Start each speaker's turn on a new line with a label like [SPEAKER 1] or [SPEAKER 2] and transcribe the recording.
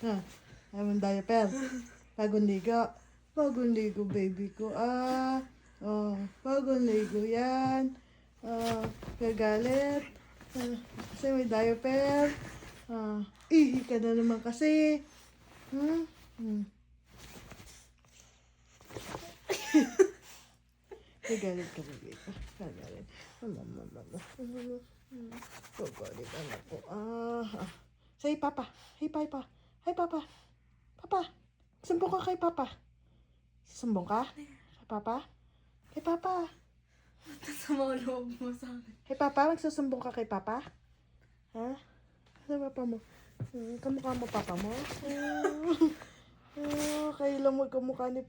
[SPEAKER 1] Ah, ayaw mong diaper. Bagong ligo. Bagong ligo, baby ko. Bagong ligo yan. Gagalit. Kasi may diaper. Ihi ka na naman kasi. Gagalit ka, baby ko. Gagalit. Gagalit anak ko. Say, Papa. Hey, Papa. Hey, Papa. Papa. Sumbong ka kay Papa. Sumbong ka? Kay Papa? Kay Papa.
[SPEAKER 2] Sama loob mo sa akin.
[SPEAKER 1] Hey, Papa. Magsusumbong ka kay Papa? Ha? Ano Papa mo? Kamukha mo Papa mo? Kailan mo kamukha ni